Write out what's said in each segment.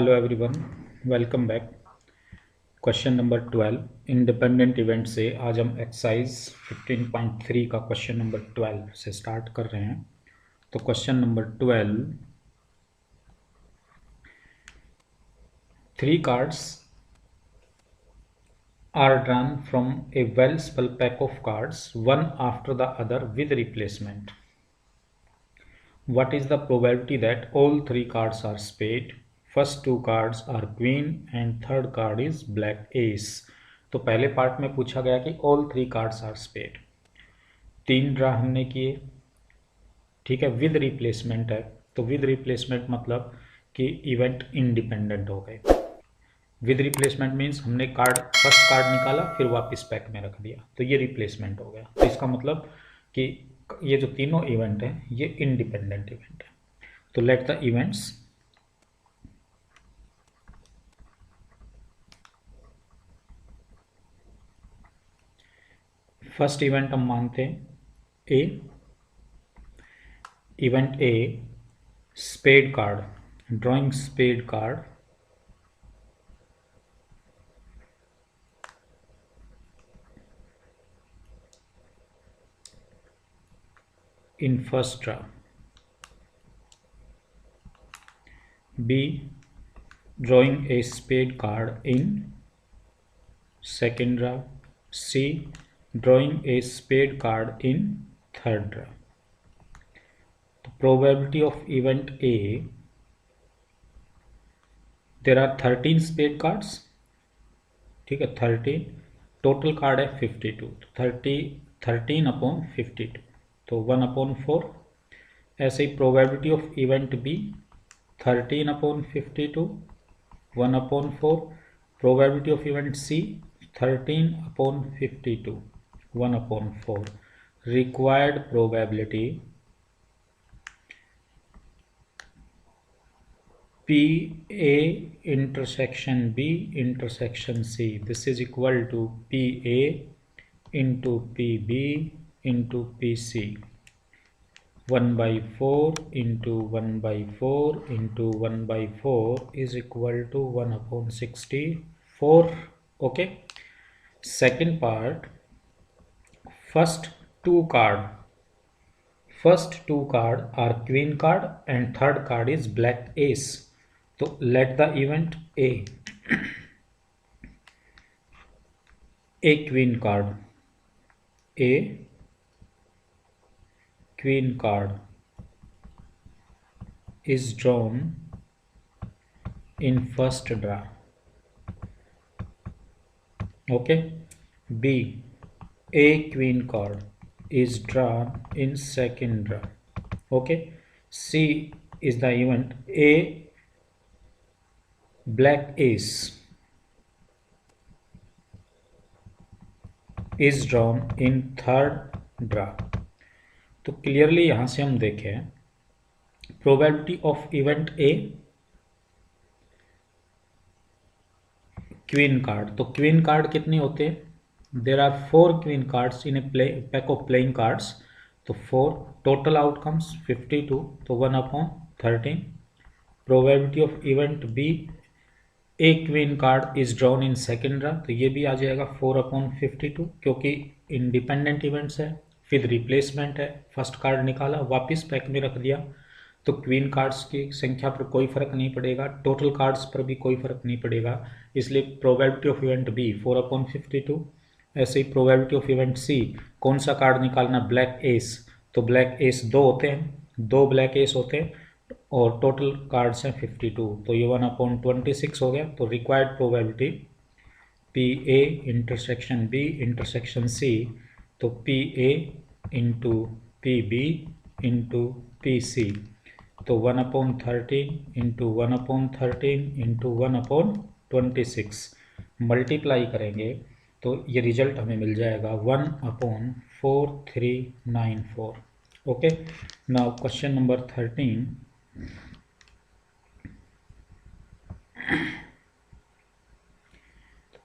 Hello everyone, welcome back. Question number 12 independent event से आज हम एक्सरसाइज 15.3 का क्वेश्चन नंबर 12 से स्टार्ट कर रहे हैं। तो question number 12, 3 cards are drawn from a well-spelled pack of cards, one after the other with replacement. What is the probability that all 3 cards are spade? First 2 cards are queen and third card is black ace. तो पहले part में पूछा गया कि all 3 cards are spade. 3 draw हमने किए, ठीक है, विद रिप्लेसमेंट है। तो विद रिप्लेसमेंट मतलब कि इवेंट इंडिपेंडेंट हो गए। विद रिप्लेसमेंट मीन्स हमने फर्स्ट कार्ड निकाला फिर वापस पैक में रख दिया, तो ये रिप्लेसमेंट हो गया। तो इसका मतलब कि ये जो तीनों इवेंट है ये इंडिपेंडेंट इवेंट है। तो let the events first event हम मानते हैं A. Event A, spade card, drawing spade card in first draw. B, drawing a spade card in second draw. C, drawing a spade card in third draw. The probability of event A, there are 13 spade cards, ठीक है, 13, total card है 52, 13/52, तो 1/4। ऐसे ही probability of event B 13/52, 1/4। Probability of event C 13/52, 1/4। Required probability P A intersection B intersection C, this is equal to P A into P B into PC, 1/4 into 1/4 into 1/4 is equal to 1/64. Okay. Second part, first two card are queen card and third card is black ace. So let the event A, a queen card, a queen card is drawn in first draw. Okay. B, a queen card is drawn in second draw. Okay. C is the event A, black ace is drawn in third draw. तो clearly यहां से हम देखें probability of event A, queen card. तो queen card कितने होते हैं? There are 4 queen cards in a pack of playing cards, तो 4 टोटल आउटकम्स 52, तो 1/13। Probability of event B, a queen card is drawn in second draw, तो ये भी आ जाएगा 4/52, क्योंकि इंडिपेंडेंट इवेंट्स है, फिर रिप्लेसमेंट है, फर्स्ट कार्ड निकाला वापस पैक में रख दिया, तो क्वीन कार्ड्स की संख्या पर कोई फर्क नहीं पड़ेगा, टोटल कार्ड्स पर भी कोई फर्क नहीं पड़ेगा, इसलिए प्रोबेबिलिटी ऑफ इवेंट बी 4/52। ऐसे ही प्रोबेबिलिटी ऑफ इवेंट सी, कौन सा कार्ड निकालना? ब्लैक एस, तो ब्लैक एस 2 होते हैं, 2 ब्लैक एस होते हैं और टोटल कार्ड्स हैं 52, तो ये 1/26 हो गया। तो required probability P A intersection B intersection C, तो P A into P B into P C, तो 1/13 इंटू 1/13 इंटू 1/26 मल्टीप्लाई करेंगे तो ये रिजल्ट हमें मिल जाएगा 1/4394। Okay. Now question number 13,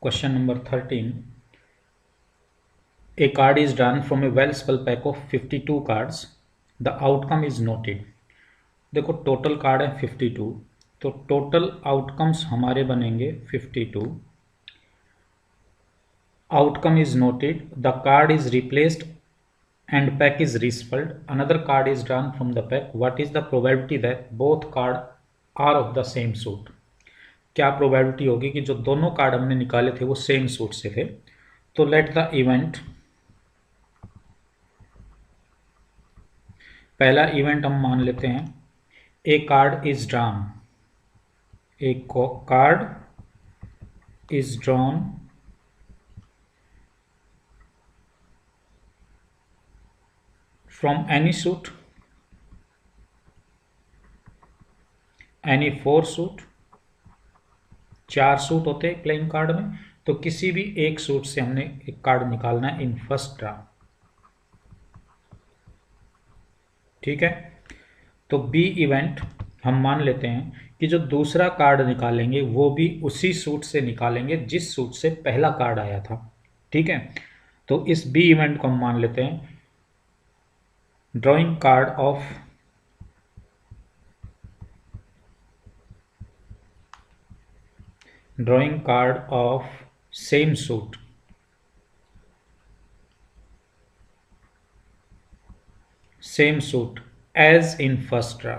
question number 13, a card is drawn from a well spelled pack of 52 cards, the outcome is noted। देखो total card है 52, तो total outcomes हमारे बनेंगे 52. Outcome is noted, the card is replaced and pack is reshuffled. Another card is drawn from the pack. What is the probability that both cards are of the same suit? क्या probability होगी कि जो दोनों card हमने निकाले थे वो same suit से थे? तो लेट द इवेंट, पहला इवेंट हम मान लेते हैं A card is drawn, A card is drawn from any suit, any 4 suit, 4 suit होते हैं प्लेइंग कार्ड में, तो किसी भी एक सूट से हमने एक कार्ड निकालना है इन फर्स्ट ड्रा. ठीक है, तो बी इवेंट हम मान लेते हैं कि जो दूसरा कार्ड निकालेंगे वो भी उसी सूट से निकालेंगे जिस सूट से पहला कार्ड आया था. ठीक है, तो इस बी इवेंट को हम मान लेते हैं drawing card of same suit, as in first draw.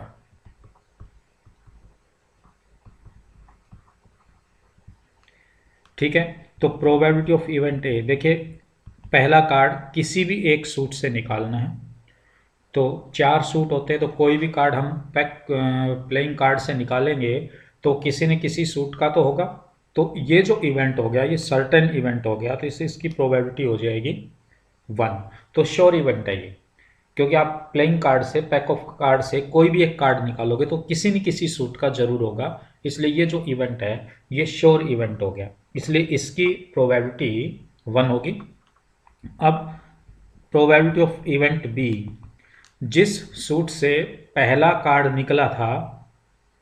ठीक है, तो प्रोबेबिलिटी ऑफ इवेंट ए, देखिए पहला कार्ड किसी भी एक सूट से निकालना है, तो 4 सूट होते हैं तो कोई भी कार्ड हम प्लेइंग कार्ड से निकालेंगे तो किसी न किसी सूट का तो होगा. तो ये जो इवेंट हो गया ये सर्टेन इवेंट हो गया, तो इसकी प्रोबेबिलिटी हो जाएगी 1. तो श्योर इवेंट है ये, क्योंकि आप प्लेइंग कार्ड से, पैक ऑफ कार्ड से कोई भी एक कार्ड निकालोगे तो किसी न किसी सूट का जरूर होगा, इसलिए ये जो इवेंट है ये श्योर इवेंट हो गया, इसलिए इसकी प्रोबेबिलिटी 1 होगी. अब प्रोबेबिलिटी ऑफ इवेंट बी, जिस सूट से पहला कार्ड निकला था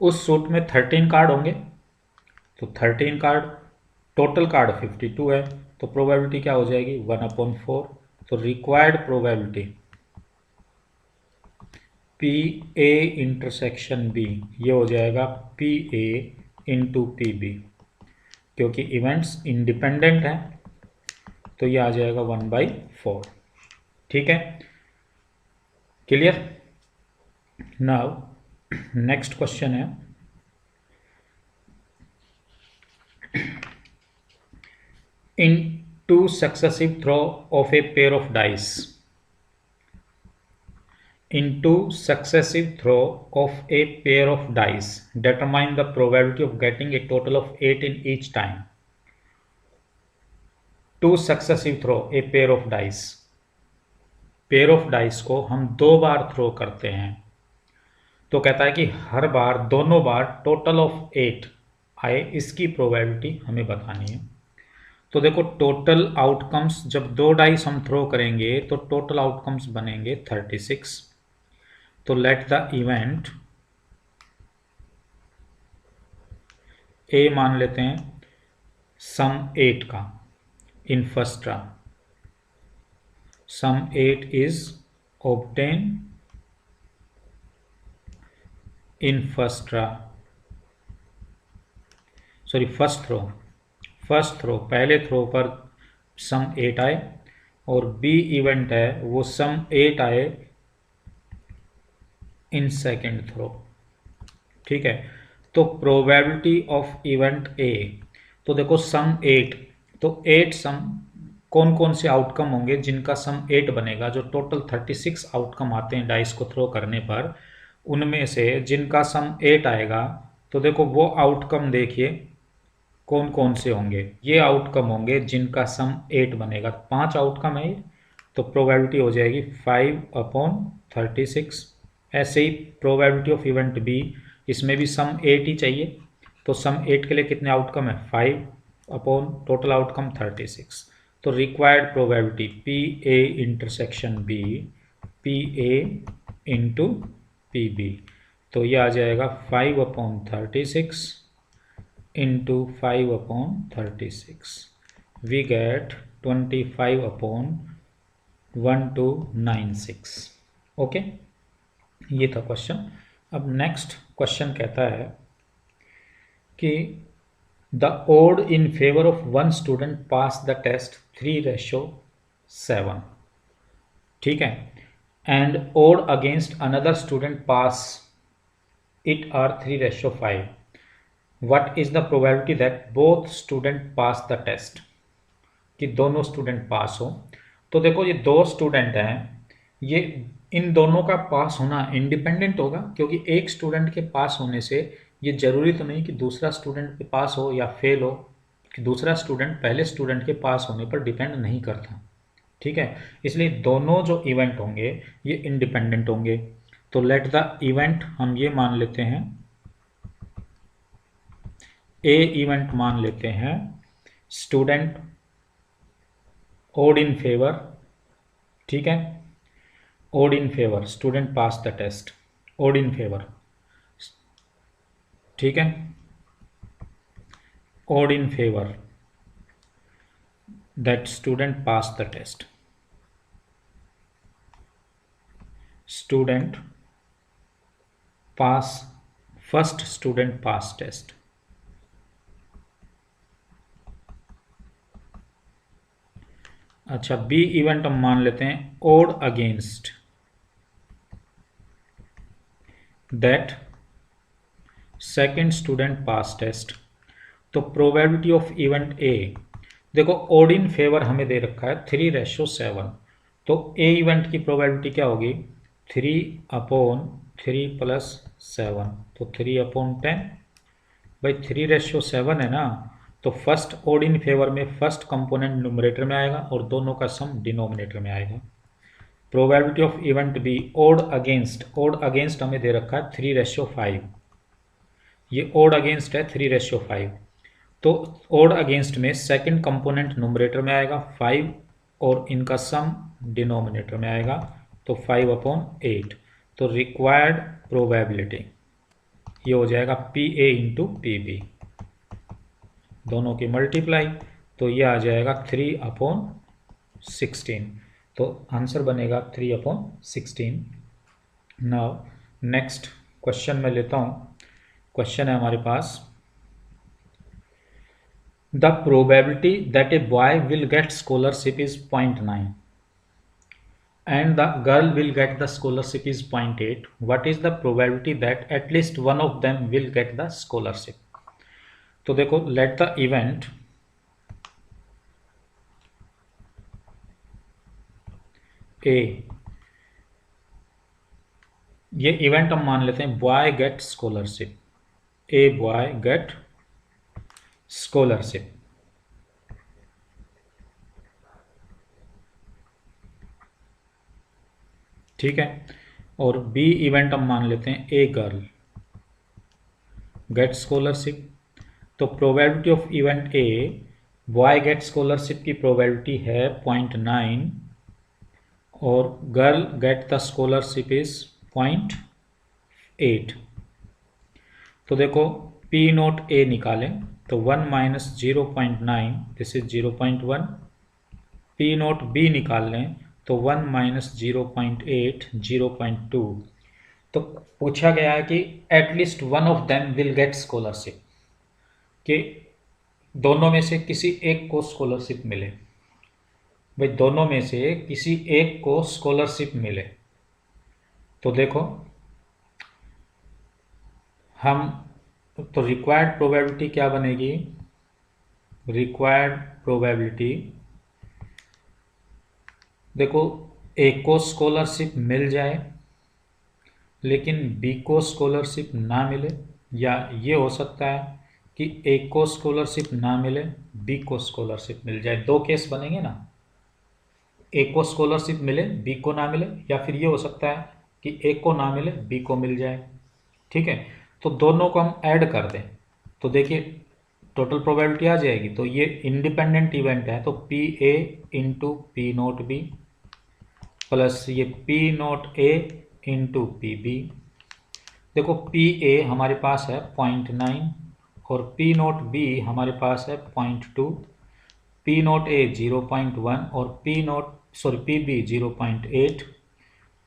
उस सूट में 13 कार्ड होंगे, तो 13 कार्ड, टोटल कार्ड 52 है, तो प्रोबेबिलिटी क्या हो जाएगी 1/4. तो required probability P A intersection B, ये हो जाएगा P A into P B, क्योंकि इवेंट्स इंडिपेंडेंट हैं तो ये आ जाएगा 1/4. ठीक है, क्लियर. नाउ नेक्स्ट क्वेश्चन है in 2 successive throw of a pair of dice, in 2 successive throw of a pair of dice determine the probability of getting a total of 8 in each time. 2 successive throw a pair of dice, pair of dice को हम 2 बार throw करते हैं, तो कहता है कि हर बार दोनों बार total of 8 आए, इसकी प्रोबेबिलिटी हमें बतानी है. तो देखो टोटल आउटकम्स, जब 2 डाइस हम थ्रो करेंगे तो टोटल आउटकम्स बनेंगे 36. तो लेट द इवेंट ए मान लेते हैं सम 8 का in first draw, sum 8 is obtained in first draw, sorry first throw, पहले थ्रो पर सम 8 आए, और बी इवेंट है वो सम 8 आए इन सेकेंड थ्रो. ठीक है, तो प्रोबेबिलिटी ऑफ इवेंट ए, तो देखो सम 8, तो 8 सम कौन कौन से आउटकम होंगे जिनका सम 8 बनेगा, जो टोटल 36 आउटकम आते हैं डाइस को थ्रो करने पर, उनमें से जिनका सम 8 आएगा, तो देखो वो आउटकम देखिए कौन कौन से होंगे. ये आउटकम होंगे जिनका सम 8 बनेगा, 5 आउटकम है ये, तो प्रोबेबिलिटी हो जाएगी 5/36. ऐसे ही प्रोबेबिलिटी ऑफ इवेंट बी, इसमें भी सम 8 ही चाहिए, तो सम 8 के लिए कितने आउटकम है 5 टोटल आउटकम 36. तो required probability P A intersection B, P A into P B, तो ये आ जाएगा 5/36 इंटू 5/36, वी गेट 25/1296. ओके, ये था क्वेश्चन. अब नेक्स्ट क्वेश्चन कहता है कि the odd in favour of one student pass the test 3:7, ठीक है, and odd against another student pass it are 3:5, what is the probability that both student pass the test, कि दोनों student पास हो। तो देखो ये दो स्टूडेंट हैं, ये इन दोनों का पास होना इंडिपेंडेंट होगा, क्योंकि एक स्टूडेंट के पास होने से ये जरूरी तो नहीं कि दूसरा स्टूडेंट के पास हो या फेल हो, कि दूसरा स्टूडेंट पहले स्टूडेंट के पास होने पर डिपेंड नहीं करता, ठीक है। इसलिए दोनों जो इवेंट होंगे ये इंडिपेंडेंट होंगे। तो लेट द इवेंट हम ये मान लेते हैं, ए इवेंट मान लेते हैं, स्टूडेंट ओड इन फेवर, ठीक है, odd in favour, student pass the test, odd in favour, ठीक है, odd in favor that student pass the test, student pass, first student pass test, अच्छा बी इवेंट हम मान लेते हैं odd against that second student pass test। तो probability of event ए, देखो odd in favour हमें दे रखा है 3:7, तो ए इवेंट की प्रोबेबिलिटी क्या होगी 3/3 + 7, तो 3/10, भाई 3:7 है ना, तो फर्स्ट ओड इन फेवर में फर्स्ट कंपोनेंट न्यूमरेटर में आएगा और दोनों का सम डिनोमिनेटर में आएगा। Probability of event B odd against, odd against हमें दे रखा है 3:5, ये ओड अगेंस्ट है 3:5, तो ओड अगेंस्ट में सेकंड कंपोनेंट न्यूमरेटर में आएगा 5 और इनका सम डिनोमिनेटर में आएगा, तो 5/8, तो रिक्वायर्ड प्रोबेबिलिटी ये हो जाएगा PA × PB, दोनों की मल्टीप्लाई, तो ये आ जाएगा 3/16, तो आंसर बनेगा 3/16। नाउ नेक्स्ट क्वेश्चन में लेता हूँ, क्वेश्चन है हमारे पास, the probability that a boy will get scholarship is 0.9 and the girl will get the scholarship is 0.8, what is the probability that at least one of them will get the scholarship? तो देखो let the event A, ये event हम मान लेते हैं boy gate scholarship, a boy gate scholarship, ठीक है, और बी इवेंट हम मान लेते हैं ए गर्ल गेट स्कॉलरशिप। तो probability of event a boy gate scholarship की प्रोबेबिलिटी है 0.9 और girl get the scholarship is 0.8। तो देखो P0 A निकालें तो 1 - 0.9 दिस इज 0.1, P0 B निकाल लें तो 1 - 0.8 0.2। तो पूछा गया है कि at least one of them will get scholarship, कि दोनों में से किसी एक को स्कॉलरशिप मिले, भाई दोनों में से किसी एक को स्कॉलरशिप मिले। तो देखो हम, तो रिक्वायर्ड प्रोबेबिलिटी क्या बनेगी, रिक्वायर्ड प्रोबेबिलिटी, देखो ए को स्कॉलरशिप मिल जाए लेकिन बी को स्कॉलरशिप ना मिले, या ये हो सकता है कि ए को स्कॉलरशिप ना मिले बी को स्कॉलरशिप मिल जाए। दो केस बनेंगे ना, ए को स्कॉलरशिप मिले बी को ना मिले, या फिर ये हो सकता है कि ए को ना मिले बी को मिल जाए, ठीक है। तो दोनों को हम ऐड कर दें तो देखिए टोटल प्रोबेबिलिटी आ जाएगी। तो ये इंडिपेंडेंट इवेंट है, तो PA × P0 B प्लस ये P0 A × PB। देखो PA हमारे पास है 0.9 और P0 B हमारे पास है 0.2, P0 A 0.1 और PB 0.8,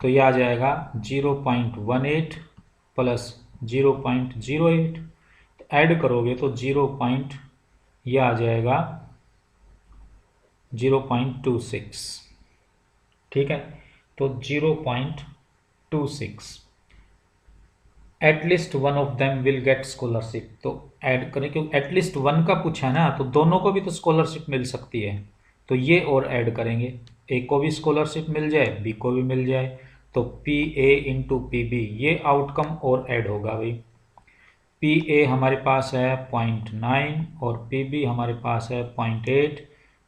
तो यह आ जाएगा 0.18 प्लस 0.08। तो ऐड करोगे तो 0 पॉइंट ये आ जाएगा 0.26, ठीक है। तो 0.26, at least one of them will get scholarship, तो ऐड करें क्योंकि एटलीस्ट वन का पूछा है ना, तो दोनों को भी तो स्कॉलरशिप मिल सकती है, तो ये और ऐड करेंगे, ए को भी स्कॉलरशिप मिल जाए, बी को भी मिल जाए, तो P A into P B, ये आउटकम और ऐड होगा भाई। पी ए हमारे पास है 0.9 और पी बी हमारे पास है 0.8,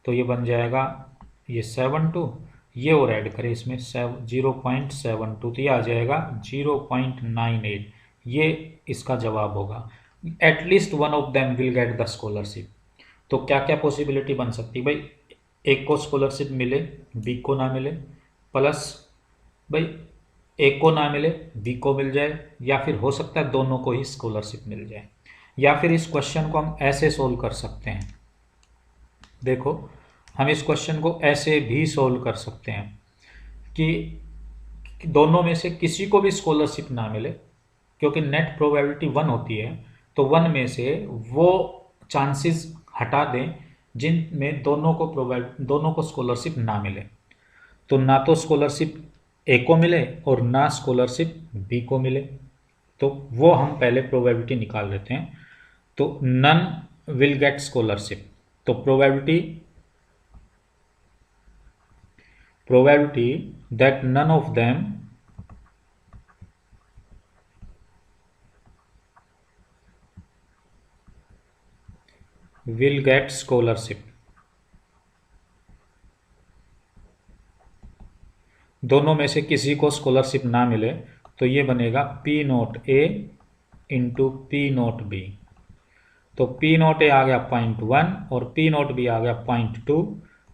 तो ये बन जाएगा ये 72, ये और ऐड करें इसमें 0.72, तो ये आ जाएगा 0.98, ये इसका जवाब होगा। At least one of them will get the scholarship, तो क्या क्या पॉसिबिलिटी बन सकती है भाई, एक को स्कॉलरशिप मिले, बी को ना मिले, प्लस भाई एक को ना मिले बी को मिल जाए, या फिर हो सकता है दोनों को ही स्कॉलरशिप मिल जाए। या फिर इस क्वेश्चन को हम ऐसे सोल्व कर सकते हैं, देखो हम इस क्वेश्चन को ऐसे भी सोल्व कर सकते हैं कि दोनों में से किसी को भी स्कॉलरशिप ना मिले, क्योंकि नेट प्रोबेबिलिटी 1 होती है, तो 1 में से वो चांसेस हटा दें जिनमें दोनों को स्कॉलरशिप ना मिले, तो ना तो स्कॉलरशिप ए को मिले और ना स्कॉलरशिप बी को मिले, तो वो हम पहले प्रोबेबिलिटी निकाल लेते हैं। तो नन विल गेट स्कॉलरशिप, तो probability that none of them will get scholarship, दोनों में से किसी को स्कॉलरशिप ना मिले, तो ये बनेगा पी नोट ए इंटू पी नोट बी, तो पी नोट ए आ गया 0.1 और पी नोट बी आ गया 0.2,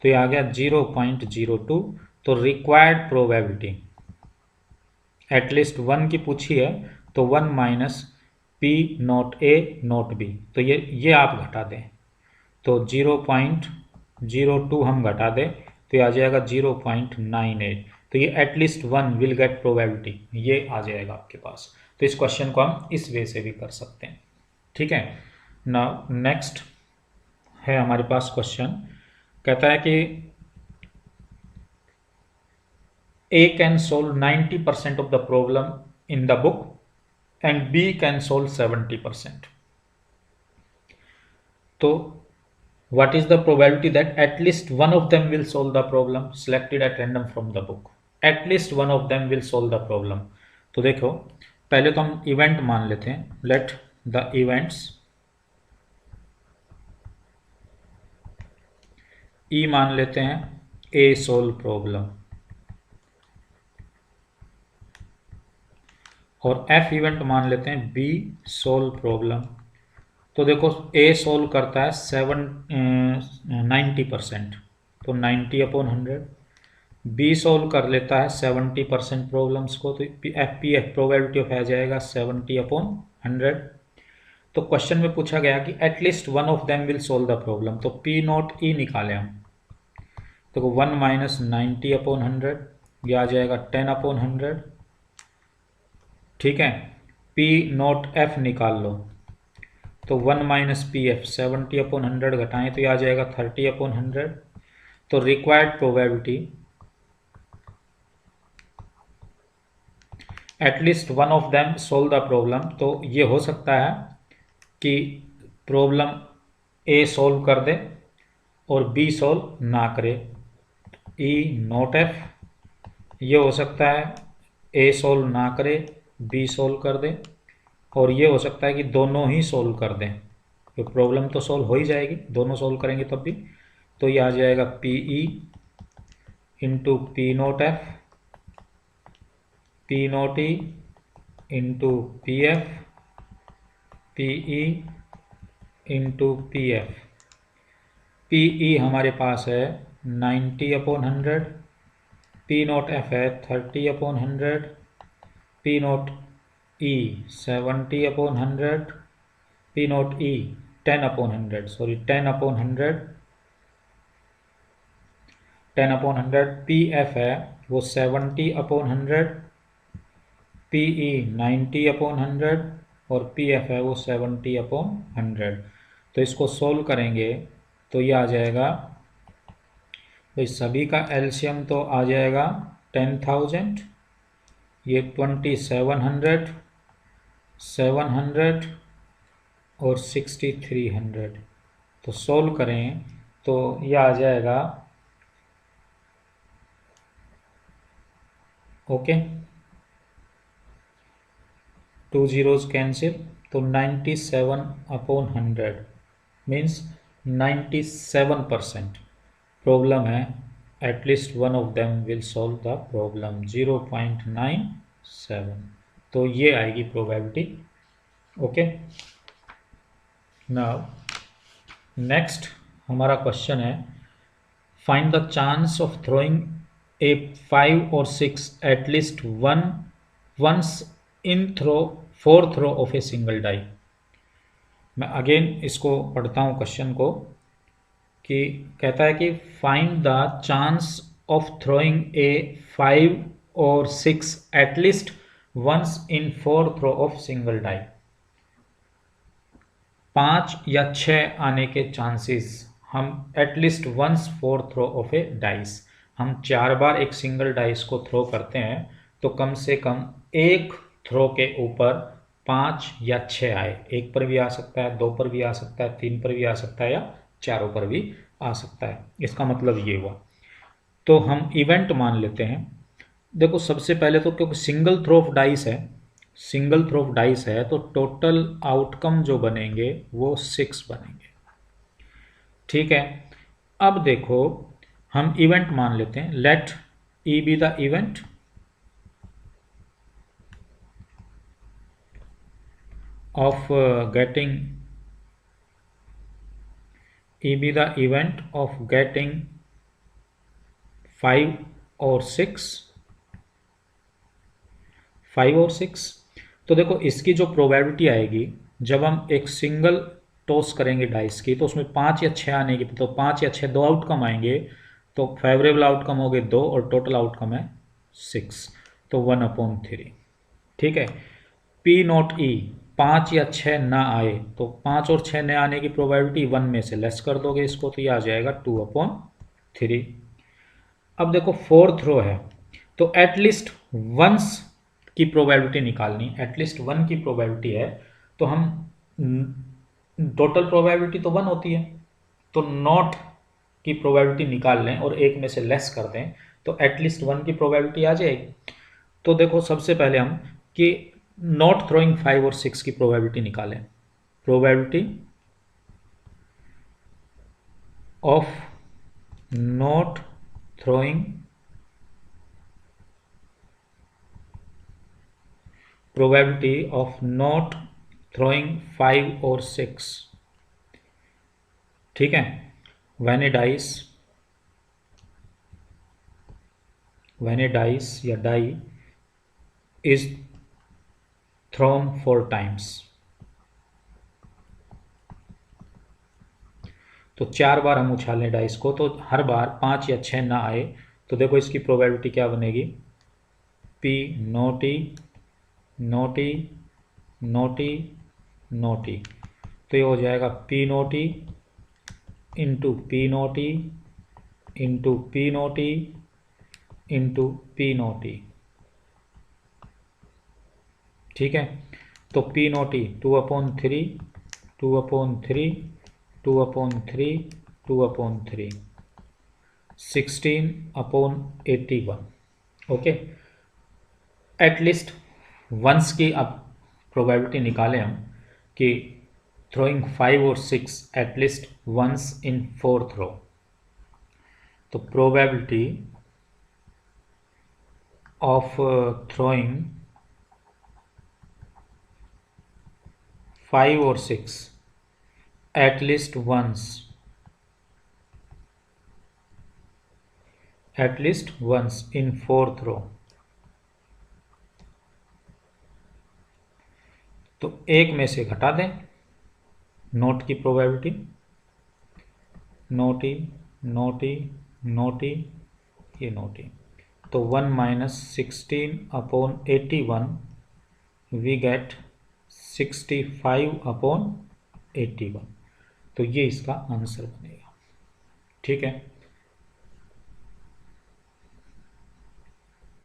तो ये आ गया 0.02, तो रिक्वायर्ड प्रोबेबिलिटी एटलीस्ट 1 की पूछी है, तो 1 माइनस पी नोट ए नोट बी, तो ये आप घटा दें, तो 0.02 हम घटा दें, तो ये आ जाएगा 0.98, तो ये एटलीस्ट 1 विल गेट प्रोबेबिलिटी, ये आ जाएगा आपके पास। तो इस क्वेश्चन को हम इस वे से भी कर सकते हैं, ठीक है। नाउ नेक्स्ट है हमारे पास क्वेश्चन, कहता है कि A can solve 90% of the problem in the book and B can solve 70%. So what is the probability that at least one of them will solve the problem selected at random from the book? At least one of them will solve the problem. तो देखो पहले तो हम event मान लेते हैं, let the events E मान लेते हैं A solve problem और F इवेंट मान लेते हैं B सोल्व प्रॉब्लम। तो देखो A सोल्व करता है 90%, तो 90/100, B सोल्व कर लेता है 70% प्रॉब्लम्स को, तो FPF प्रोबेबिलिटी ऑफ आ जाएगा 70/100। तो क्वेश्चन में पूछा गया कि at least one of them will solve the problem, तो P नॉट E निकाले हम, तो 1 माइनस 90/100, यह आ जाएगा 10/100, ठीक है। P नॉट F निकाल लो, तो 1 माइनस पी एफ 70/100 घटाएं, तो ये आ जाएगा 30/100। तो required probability at least one of them solve the problem, तो ये हो सकता है कि प्रॉब्लम ए सोल्व कर दे और बी सोल्व ना करे, ई नॉट एफ, ये हो सकता है ए सोल्व ना करे बी सोल्व कर दे, और ये हो सकता है कि दोनों ही सोल्व कर दें, तो प्रॉब्लम तो सोल्व हो ही जाएगी, दोनों सोल्व करेंगे तब भी। तो ये आ जाएगा P E into P note F, P note E into P F, P E into P F. P E हमारे पास है 90/100, पी नोट एफ है 30/100, पी नोट ई 70/100, पी नोट ई 10/100, सॉरी 10/100, 10/100, पी एफ है वो 70/100, पी ई 90/100 और P F है वो 70/100। तो इसको सोल्व करेंगे तो ये आ जाएगा, भाई सभी का एलसीएम तो आ जाएगा 10,000, ये 2700, 700 और 6300। तो सोल्व करें तो ये आ जाएगा, ओके 2 zeros कैंसिल, तो 97/100 मीन्स 97% प्रॉब्लम है, at least one of them will solve the problem, 0.97। तो ये आएगी प्रोबेबिलिटी। ओके, नाउ नेक्स्ट हमारा क्वेश्चन है, find the chance of throwing a 5 और 6 at least once in four throw of a single die. मैं अगेन इसको पढ़ता हूँ क्वेश्चन को, कि कहता है कि find the chance of throwing a 5 और 6 at least once in 4 throw of single die. 5 या 6 आने के चांसेस हम at least once 4 throw of a dice, हम 4 बार एक सिंगल डाइस को थ्रो करते हैं तो कम से कम एक थ्रो के ऊपर 5 या 6 आए। एक पर भी आ सकता है, 2 पर भी आ सकता है, 3 पर भी आ सकता है, या चारों पर भी आ सकता है। इसका मतलब ये हुआ। तो हम इवेंट मान लेते हैं। देखो सबसे पहले तो क्योंकि सिंगल थ्रो ऑफ डाइस है, सिंगल थ्रो ऑफ डाइस है, तो टोटल आउटकम जो बनेंगे वो 6 बनेंगे। ठीक है, अब देखो हम इवेंट मान लेते हैं, let E be the event of getting E be the event of getting 5 और 6, 5 और 6। तो देखो इसकी जो प्रोबेबिलिटी आएगी जब हम एक सिंगल टॉस करेंगे डाइस की, तो उसमें 5 या 6 आने की, तो 5 या 6 दो आउटकम आएंगे, तो फेवरेबल आउटकम हो गए 2 और टोटल आउटकम है 6, तो 1/3। ठीक है, पी नॉट ई 5 या 6 ना आए, तो 5 और 6 न आने की प्रोबेबिलिटी 1 में से लेस कर दोगे इसको, तो ये आ जाएगा 2/3। अब देखो 4 थ्रो है, तो एटलीस्ट वंस की प्रोबेबिलिटी निकालनी, एटलीस्ट 1 की प्रोबेबिलिटी है, तो हम टोटल प्रोबेबिलिटी तो 1 होती है, तो नॉट की प्रोबेबिलिटी निकाल लें और एक में से लेस कर दें, तो एटलीस्ट 1 की प्रोबेबिलिटी आ जाएगी। तो देखो सबसे पहले हम कि नॉट थ्रोइंग 5 और 6 की प्रोबेबिलिटी निकालें। Probability of not throwing, probability of not throwing 5 और 6। ठीक है, व्हेन ए डाइस या डाई इज थ्रोन 4 टाइम्स, तो 4 बार हम उछालें डाइस को, तो हर बार 5 या 6 ना आए, तो देखो इसकी प्रोबेबिलिटी क्या बनेगी, P not E not E not E not E, तो ये हो जाएगा P not E into P not E into P not E into P not E. ठीक है, तो P not E 2/3 2/3 2/3 2/3 16/81। Okay, at least once की अब प्रोबेबिलिटी निकालें हम कि थ्रोइंग 5 और 6 एटलीस्ट वंस इन 4 थ्रो, तो प्रोबेबिलिटी ऑफ थ्रोइंग 5 और 6 एटलीस्ट वंस इन 4 थ्रो, तो एक में से घटा दें नोट की प्रोबेबिलिटी, नोटी नोटी नोटी ये नोटी, तो 1 - 16/81 वी गेट 65/81। तो ये इसका आंसर बनेगा। ठीक है।